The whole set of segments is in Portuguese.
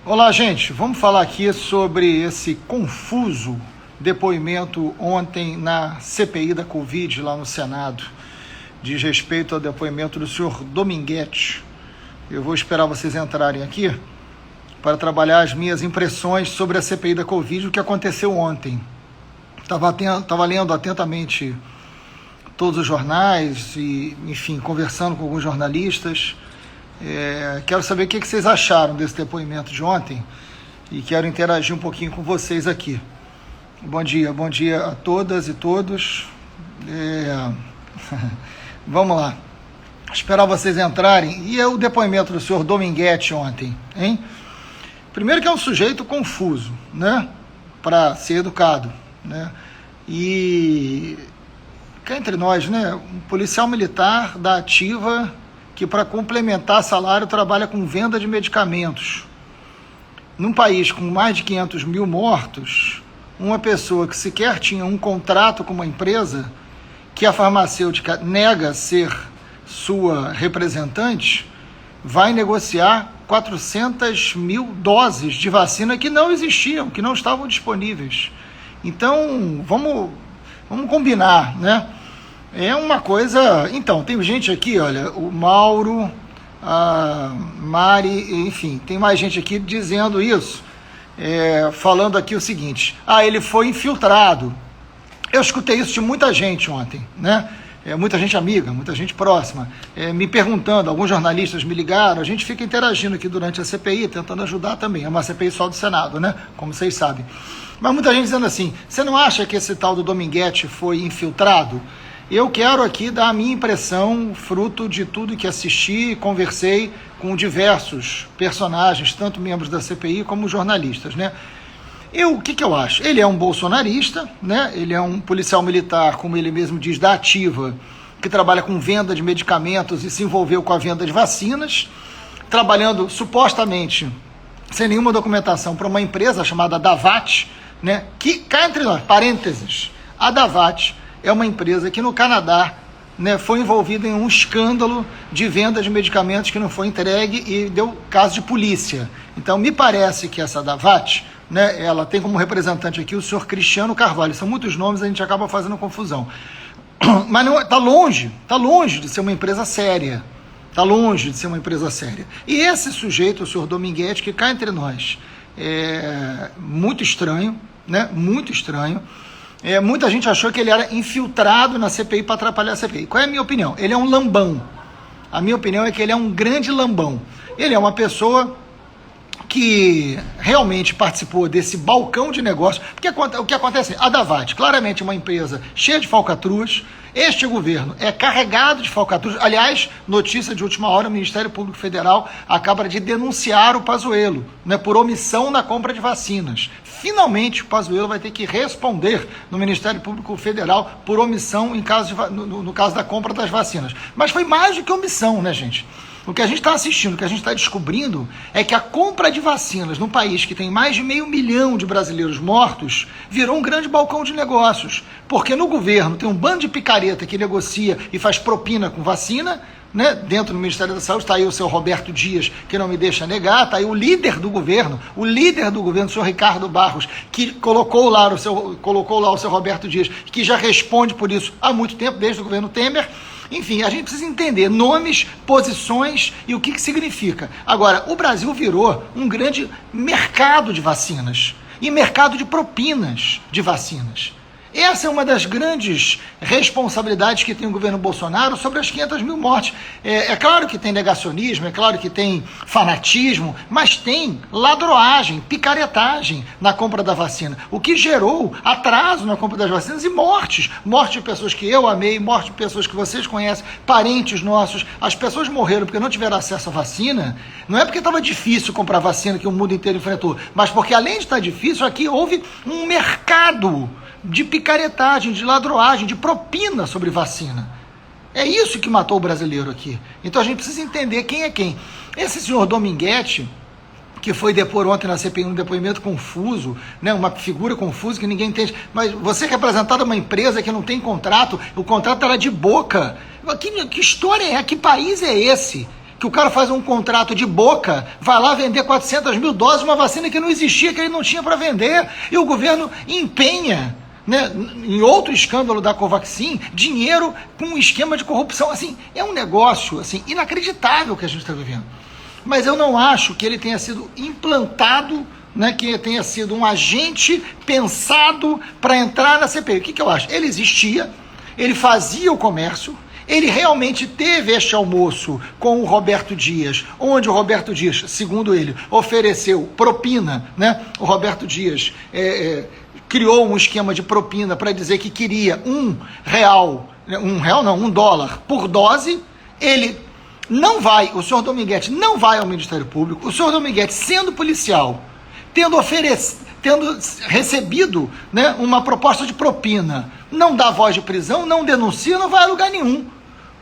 Olá, gente. Vamos falar aqui sobre esse confuso depoimento ontem na CPI da Covid lá no Senado. Diz respeito ao depoimento do senhor Dominguete. Eu vou esperar vocês entrarem aqui para trabalhar as minhas impressões sobre a CPI da Covid, o que aconteceu ontem. Estava lendo atentamente todos os jornais e, enfim, conversando com alguns jornalistas. Quero saber o que vocês acharam desse depoimento de ontem e quero interagir um pouquinho com vocês aqui. Bom dia a todas e todos. Vamos lá. Esperar vocês entrarem. E é o depoimento do senhor Dominguete ontem, hein? Primeiro que é um sujeito confuso, né? Para ser educado, né? E cá entre nós, né? Um policial militar da ativa que para complementar salário trabalha com venda de medicamentos. Num país com mais de 500 mil mortos, uma pessoa que sequer tinha um contrato com uma empresa, que a farmacêutica nega ser sua representante, vai negociar 400 mil doses de vacina que não existiam, que não estavam disponíveis. Então, vamos combinar, né? É uma coisa... Então, tem gente aqui, olha, o Mauro, a Mari, enfim, tem mais gente aqui dizendo isso, falando aqui o seguinte: ele foi infiltrado. Eu escutei isso de muita gente ontem, né? Muita gente amiga, muita gente próxima, me perguntando, alguns jornalistas me ligaram, a gente fica interagindo aqui durante a CPI, tentando ajudar também, é uma CPI só do Senado, né? Como vocês sabem. Mas muita gente dizendo assim: você não acha que esse tal do Dominguete foi infiltrado? Eu quero aqui dar a minha impressão, fruto de tudo que assisti e conversei com diversos personagens, tanto membros da CPI como jornalistas, né? O que eu acho? Ele é um bolsonarista, né? Ele é um policial militar, como ele mesmo diz, da ativa, que trabalha com venda de medicamentos e se envolveu com a venda de vacinas, trabalhando supostamente sem nenhuma documentação para uma empresa chamada Davat, né? Que, cá entre nós, parênteses, a Davat é uma empresa que no Canadá, né, foi envolvida em um escândalo de venda de medicamentos que não foi entregue e deu caso de polícia. Então, me parece que essa Davat, né, ela tem como representante aqui o senhor Cristiano Carvalho. São muitos nomes, a gente acaba fazendo confusão. Mas não, tá longe de ser uma empresa séria. Está longe de ser uma empresa séria. E esse sujeito, o senhor Dominguete, que cá entre nós é muito estranho, né, muito estranho. Muita gente achou que ele era infiltrado na CPI para atrapalhar a CPI. Qual é a minha opinião? Ele é um lambão. A minha opinião é que ele é um grande lambão. Ele é uma pessoa que realmente participou desse balcão de negócios. Porque o que acontece? A Davat, claramente uma empresa cheia de falcatruas. Este governo é carregado de falcatruas. Aliás, notícia de última hora, o Ministério Público Federal acaba de denunciar o Pazuello, né, por omissão na compra de vacinas. Finalmente, o Pazuello vai ter que responder no Ministério Público Federal por omissão no caso da compra das vacinas. Mas foi mais do que omissão, né, gente? O que a gente está assistindo, o que a gente está descobrindo é que a compra de vacinas num país que tem mais de 500 mil de brasileiros mortos virou um grande balcão de negócios. Porque no governo tem um bando de picareta que negocia e faz propina com vacina, né? Dentro do Ministério da Saúde está aí o seu Roberto Dias, que não me deixa negar, está aí o líder do governo, o senhor Ricardo Barros, que colocou lá o seu Roberto Dias, que já responde por isso há muito tempo, desde o governo Temer. Enfim, a gente precisa entender nomes, posições e o que significa. Agora, o Brasil virou um grande mercado de vacinas e mercado de propinas de vacinas. Essa é uma das grandes responsabilidades que tem o governo Bolsonaro sobre as 500 mil mortes. É claro que tem negacionismo, é claro que tem fanatismo, mas tem ladroagem, picaretagem na compra da vacina, o que gerou atraso na compra das vacinas e mortes. Morte de pessoas que eu amei, morte de pessoas que vocês conhecem, parentes nossos. As pessoas morreram porque não tiveram acesso à vacina, não é porque estava difícil comprar vacina que o mundo inteiro enfrentou, mas porque além de estar difícil, aqui houve um mercado de picaretagem, de ladroagem, de propina sobre vacina. É isso que matou o brasileiro aqui. Então a gente precisa entender quem é quem. Esse senhor Dominguete, que foi depor ontem na CPI um depoimento confuso, né, uma figura confusa que ninguém entende, mas você representado uma empresa que não tem contrato, o contrato era de boca. Que história é? Que país é esse? que o cara faz um contrato de boca, vai lá vender 400 mil doses de uma vacina que não existia, que ele não tinha para vender, e o governo empenha, né, em outro escândalo da Covaxin, dinheiro com um esquema de corrupção. Assim, é um negócio assim, inacreditável que a gente está vivendo. Mas eu não acho que ele tenha sido implantado, né, que tenha sido um agente pensado para entrar na CPI. O que eu acho? Ele existia, ele fazia o comércio, ele realmente teve este almoço com o Roberto Dias, onde o Roberto Dias, segundo ele, ofereceu propina, né? O Roberto Dias criou um esquema de propina para dizer que queria $1 por dose. Ele não vai, o senhor Dominguete não vai ao Ministério Público, o senhor Dominguete, sendo policial, tendo recebido, né, uma proposta de propina, não dá voz de prisão, não denuncia, não vai a lugar nenhum.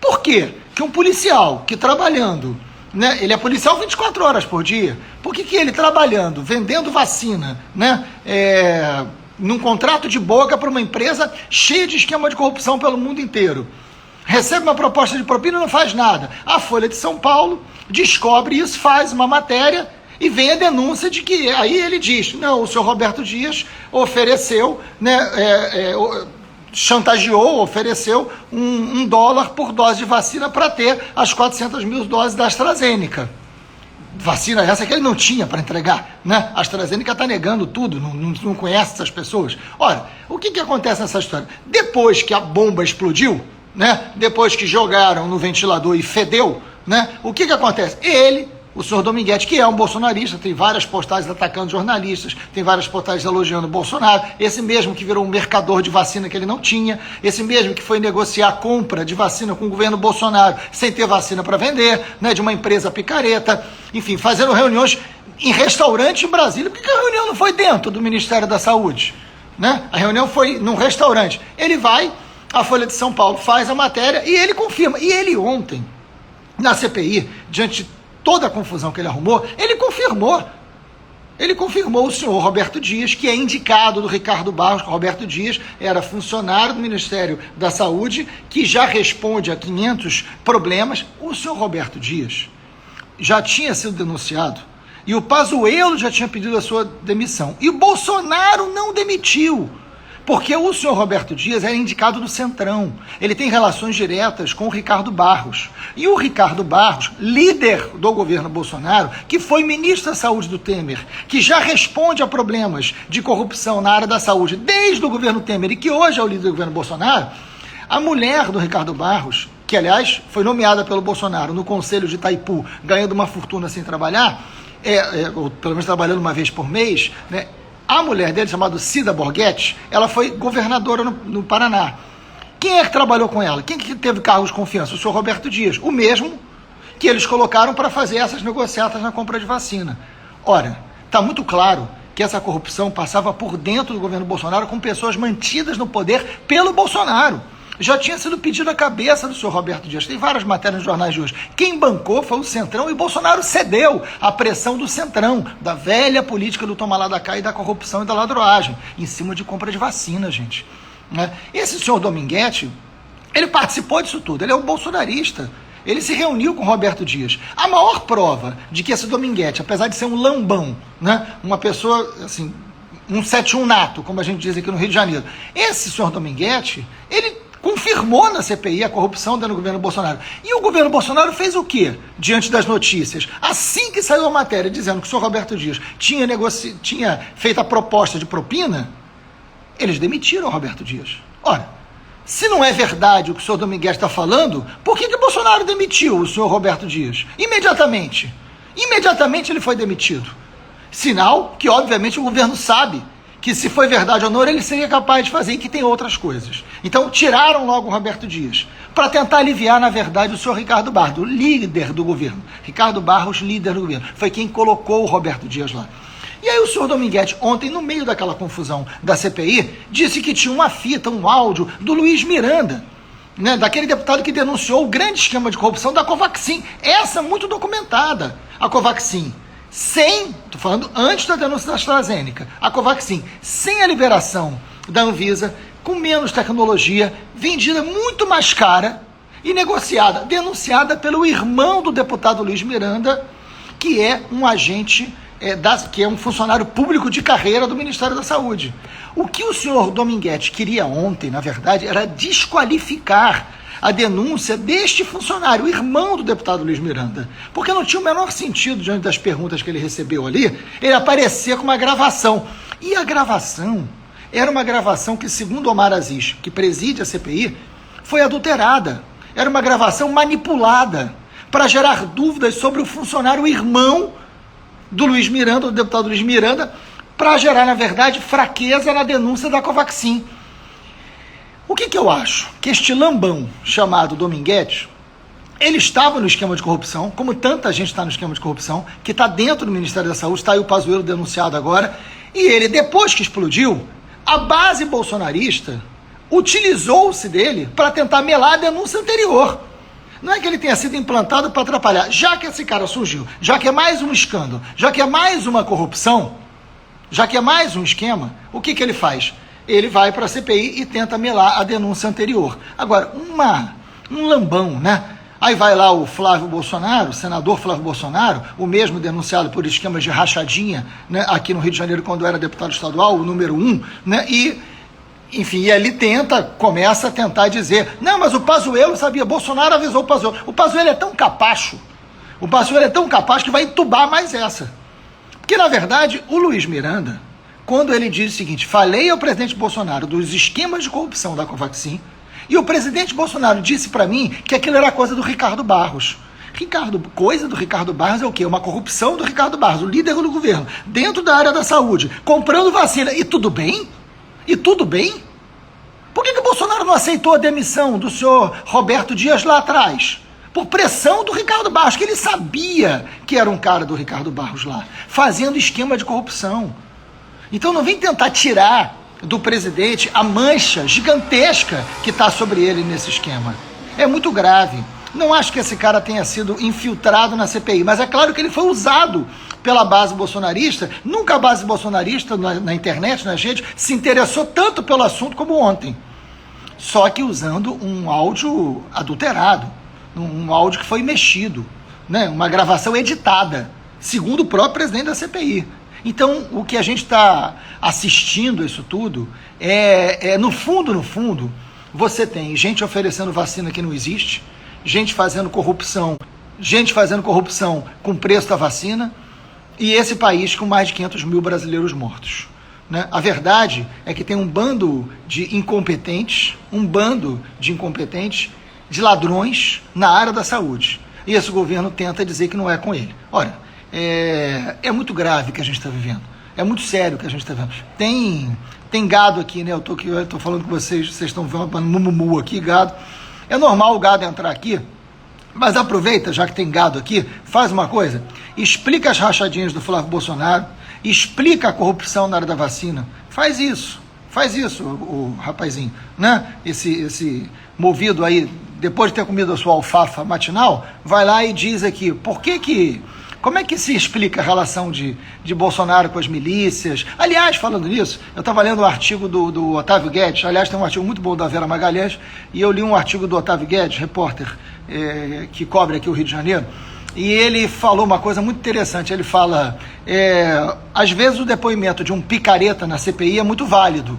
Por quê? Que um policial que trabalhando, né, ele é policial 24 horas por dia, por que ele trabalhando, vendendo vacina, né, num contrato de boca para uma empresa cheia de esquema de corrupção pelo mundo inteiro, recebe uma proposta de propina e não faz nada? A Folha de São Paulo descobre isso, faz uma matéria e vem a denúncia de que, aí ele diz, não, o senhor Roberto Dias ofereceu, né, chantageou, ofereceu $1 por dose de vacina para ter as 400 mil doses da AstraZeneca. Vacina essa que ele não tinha para entregar, né? A AstraZeneca está negando tudo, não conhece essas pessoas. Ora, o que acontece nessa história? Depois que a bomba explodiu, né? Depois que jogaram no ventilador e fedeu, né? O que acontece? Ele, o senhor Dominguete, que é um bolsonarista, tem várias postagens atacando jornalistas, tem várias postagens elogiando o Bolsonaro, esse mesmo que virou um mercador de vacina que ele não tinha, esse mesmo que foi negociar a compra de vacina com o governo Bolsonaro sem ter vacina para vender, né, de uma empresa picareta, enfim, fazendo reuniões em restaurante em Brasília. Por que a reunião não foi dentro do Ministério da Saúde? Né? A reunião foi num restaurante. Ele vai, a Folha de São Paulo faz a matéria e ele confirma. E ele ontem, na CPI, diante de toda a confusão que ele arrumou, ele confirmou o senhor Roberto Dias, que é indicado do Ricardo Barros, que o Roberto Dias era funcionário do Ministério da Saúde, que já responde a 500 problemas. O senhor Roberto Dias já tinha sido denunciado e o Pazuello já tinha pedido a sua demissão. E o Bolsonaro não demitiu, porque o senhor Roberto Dias era indicado do Centrão. Ele tem relações diretas com o Ricardo Barros. E o Ricardo Barros, líder do governo Bolsonaro, que foi ministro da Saúde do Temer, que já responde a problemas de corrupção na área da saúde desde o governo Temer e que hoje é o líder do governo Bolsonaro, a mulher do Ricardo Barros, que aliás foi nomeada pelo Bolsonaro no Conselho de Itaipu, ganhando uma fortuna sem trabalhar, ou pelo menos trabalhando uma vez por mês, né? A mulher dele, chamada Cida Borghetti, ela foi governadora no Paraná. Quem é que trabalhou com ela? Quem que teve cargos de confiança? O senhor Roberto Dias, o mesmo que eles colocaram para fazer essas negociatas na compra de vacina. Ora, está muito claro que essa corrupção passava por dentro do governo Bolsonaro com pessoas mantidas no poder pelo Bolsonaro. Já tinha sido pedido a cabeça do senhor Roberto Dias. Tem várias matérias nos jornais de hoje. Quem bancou foi o Centrão e Bolsonaro cedeu à pressão do Centrão, da velha política do toma lá da cá e da corrupção e da ladroagem, em cima de compra de vacina, gente. Né? Esse senhor Dominguete, ele participou disso tudo, ele é um bolsonarista. Ele se reuniu com o Roberto Dias. A maior prova de que esse Dominguete, apesar de ser um lambão, né, uma pessoa, assim, um 71 nato, como a gente diz aqui no Rio de Janeiro, esse senhor Dominguete, ele confirmou na CPI a corrupção dentro do governo Bolsonaro. E o governo Bolsonaro fez o quê diante das notícias? Assim que saiu a matéria dizendo que o senhor Roberto Dias tinha feito a proposta de propina, eles demitiram o Roberto Dias. Ora, se não é verdade o que o senhor Dominguete está falando, por que o Bolsonaro demitiu o senhor Roberto Dias? Imediatamente. Imediatamente ele foi demitido. Sinal que, obviamente, o governo sabe que se foi verdade ou não, ele seria capaz de fazer, e que tem outras coisas. Então, tiraram logo o Roberto Dias, para tentar aliviar, na verdade, o senhor Ricardo Barros, o líder do governo. Ricardo Barros, líder do governo. Foi quem colocou o Roberto Dias lá. E aí o senhor Dominguete, ontem, no meio daquela confusão da CPI, disse que tinha uma fita, um áudio do Luiz Miranda, né, daquele deputado que denunciou o grande esquema de corrupção da Covaxin. Essa muito documentada, a Covaxin. Estou falando antes da denúncia da AstraZeneca, a Covaxin, sem a liberação da Anvisa, com menos tecnologia, vendida muito mais cara, e negociada, denunciada pelo irmão do deputado Luiz Miranda, que é um agente, que é um funcionário público de carreira do Ministério da Saúde. O que o senhor Dominguete queria ontem, na verdade, era desqualificar a denúncia deste funcionário, irmão do deputado Luiz Miranda, porque não tinha o menor sentido, diante das perguntas que ele recebeu ali, ele aparecer com uma gravação. E a gravação era uma gravação que, segundo Omar Aziz, que preside a CPI, foi adulterada. Era uma gravação manipulada para gerar dúvidas sobre o funcionário irmão do Luiz Miranda, do deputado Luiz Miranda, para gerar, na verdade, fraqueza na denúncia da Covaxin. O que eu acho? Que este lambão chamado Dominguete, ele estava no esquema de corrupção, como tanta gente está no esquema de corrupção, que está dentro do Ministério da Saúde, está aí o Pazuello denunciado agora, e ele, depois que explodiu, a base bolsonarista utilizou-se dele para tentar melar a denúncia anterior. Não é que ele tenha sido implantado para atrapalhar. Já que esse cara surgiu, já que é mais um escândalo, já que é mais uma corrupção, já que é mais um esquema, o que ele faz? Ele vai para a CPI e tenta melar a denúncia anterior. Agora, um lambão, né? Aí vai lá o Flávio Bolsonaro, o senador Flávio Bolsonaro, o mesmo denunciado por esquemas de rachadinha, né, aqui no Rio de Janeiro, quando era deputado estadual, o número 1, né? E, enfim, e ele começa a tentar dizer, não, mas o Pazuello sabia, Bolsonaro avisou o Pazuello. O Pazuello é tão capacho, que vai entubar mais essa. Porque, na verdade, o Luiz Miranda, quando ele diz o seguinte, falei ao presidente Bolsonaro dos esquemas de corrupção da Covaxin, e o presidente Bolsonaro disse para mim que aquilo era coisa do Ricardo Barros. Coisa do Ricardo Barros é o quê? Uma corrupção do Ricardo Barros, o líder do governo, dentro da área da saúde, comprando vacina. E tudo bem? E tudo bem? Por que o Bolsonaro não aceitou a demissão do senhor Roberto Dias lá atrás? Por pressão do Ricardo Barros, que ele sabia que era um cara do Ricardo Barros lá, fazendo esquema de corrupção. Então não vem tentar tirar do presidente a mancha gigantesca que está sobre ele nesse esquema. É muito grave. Não acho que esse cara tenha sido infiltrado na CPI, mas é claro que ele foi usado pela base bolsonarista. Nunca a base bolsonarista na internet, nas redes, se interessou tanto pelo assunto como ontem. Só que usando um áudio adulterado, um áudio que foi mexido, né? Uma gravação editada, segundo o próprio presidente da CPI. Então, o que a gente está assistindo a isso tudo no fundo, você tem gente oferecendo vacina que não existe, gente fazendo corrupção com preço da vacina, e esse país com mais de 500 mil brasileiros mortos. Né? A verdade é que tem um bando de incompetentes, de ladrões na área da saúde. E esse governo tenta dizer que não é com ele. Ora, é muito grave o que a gente está vivendo. É muito sério o que a gente está vivendo. Tem gado aqui, né? Eu tô falando com vocês estão vendo mumumu aqui, gado. É normal o gado entrar aqui, mas aproveita, já que tem gado aqui, faz uma coisa, explica as rachadinhas do Flávio Bolsonaro, explica a corrupção na área da vacina. Faz isso, o rapazinho, né? Esse movido aí, depois de ter comido a sua alfafa matinal, vai lá e diz aqui, como é que se explica a relação de Bolsonaro com as milícias? Aliás, falando nisso, eu estava lendo um artigo do Otávio Guedes, aliás, tem um artigo muito bom da Vera Magalhães, e eu li um artigo do Otávio Guedes, repórter, que cobre aqui o Rio de Janeiro, e ele falou uma coisa muito interessante. Ele fala, às vezes o depoimento de um picareta na CPI é muito válido.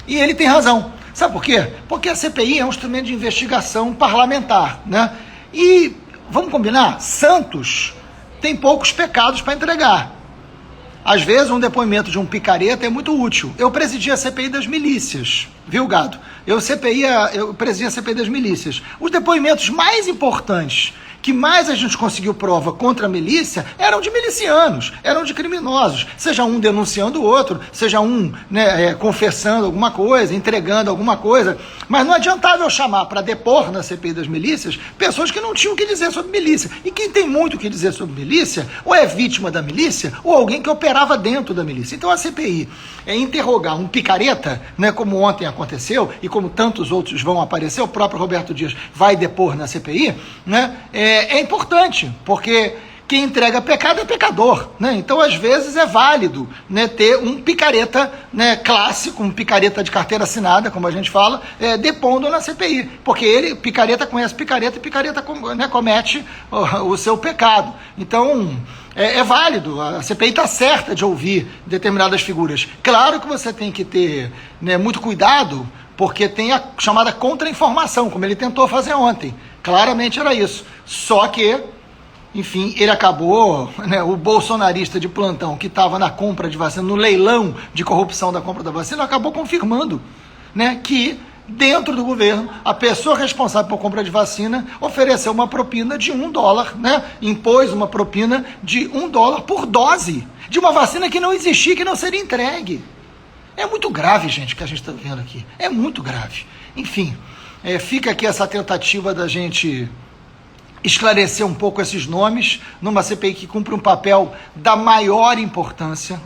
E ele tem razão. Sabe por quê? Porque a CPI é um instrumento de investigação parlamentar, né? E, vamos combinar, Santos tem poucos pecados para entregar. Às vezes, um depoimento de um picareta é muito útil. Eu presidi a CPI das milícias, viu, gado? Eu presidi a CPI das milícias. Os depoimentos mais importantes, que mais a gente conseguiu prova contra a milícia, eram de milicianos, eram de criminosos, seja um denunciando o outro, seja um, né, confessando alguma coisa, entregando alguma coisa, mas não adiantava eu chamar para depor na CPI das milícias pessoas que não tinham o que dizer sobre milícia, e quem tem muito o que dizer sobre milícia, ou é vítima da milícia, ou alguém que operava dentro da milícia. Então a CPI interrogar um picareta, né, como ontem aconteceu, e como tantos outros vão aparecer, o próprio Roberto Dias vai depor na CPI, né, é importante, porque quem entrega pecado é pecador, né? Então, às vezes, é válido, né, ter um picareta, né, clássico, um picareta de carteira assinada, como a gente fala, depondo na CPI, porque picareta conhece picareta e picareta, né, comete o seu pecado. Então, é válido, a CPI está certa de ouvir determinadas figuras. Claro que você tem que ter, né, muito cuidado, porque tem a chamada contra-informação, como ele tentou fazer ontem. Claramente era isso. Só que, enfim, ele acabou, né, o bolsonarista de plantão que estava na compra de vacina, no leilão de corrupção da compra da vacina, acabou confirmando, né, que dentro do governo, a pessoa responsável por compra de vacina ofereceu uma propina de $1, né, impôs uma propina de $1 por dose de uma vacina que não existia, que não seria entregue. É muito grave, gente, o que a gente está vendo aqui. É muito grave. Enfim, fica aqui essa tentativa da gente esclarecer um pouco esses nomes numa CPI que cumpre um papel da maior importância,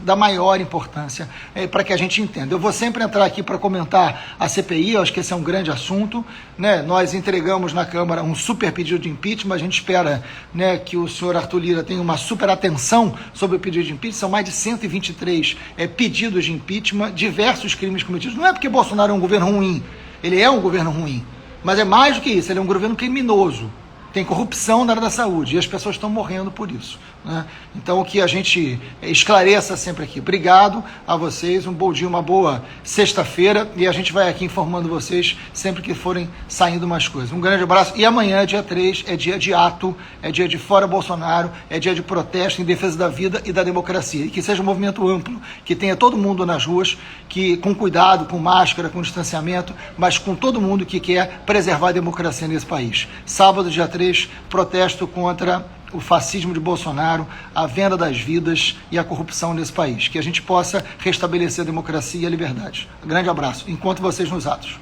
para que a gente entenda. Eu vou sempre entrar aqui para comentar a CPI, eu acho que esse é um grande assunto, né? Nós entregamos na Câmara um super pedido de impeachment, a gente espera, né, que o senhor Arthur Lira tenha uma super atenção sobre o pedido de impeachment, são mais de 123 pedidos de impeachment, diversos crimes cometidos. Não é porque Bolsonaro é um governo ruim, ele é um governo ruim, mas é mais do que isso, ele é um governo criminoso. Tem corrupção na área da saúde e as pessoas estão morrendo por isso, né? Então, que a gente esclareça sempre aqui. Obrigado a vocês, um bom dia, uma boa sexta-feira, e a gente vai aqui informando vocês sempre que forem saindo mais coisas. Um grande abraço, e amanhã, dia 3, é dia de ato, é dia de Fora Bolsonaro, é dia de protesto em defesa da vida e da democracia, e que seja um movimento amplo, que tenha todo mundo nas ruas, que com cuidado, com máscara, com distanciamento, mas com todo mundo que quer preservar a democracia nesse país. Sábado, dia 3, protesto contra o fascismo de Bolsonaro, a venda das vidas e a corrupção nesse país. Que a gente possa restabelecer a democracia e a liberdade. Um grande abraço. Encontro vocês nos atos.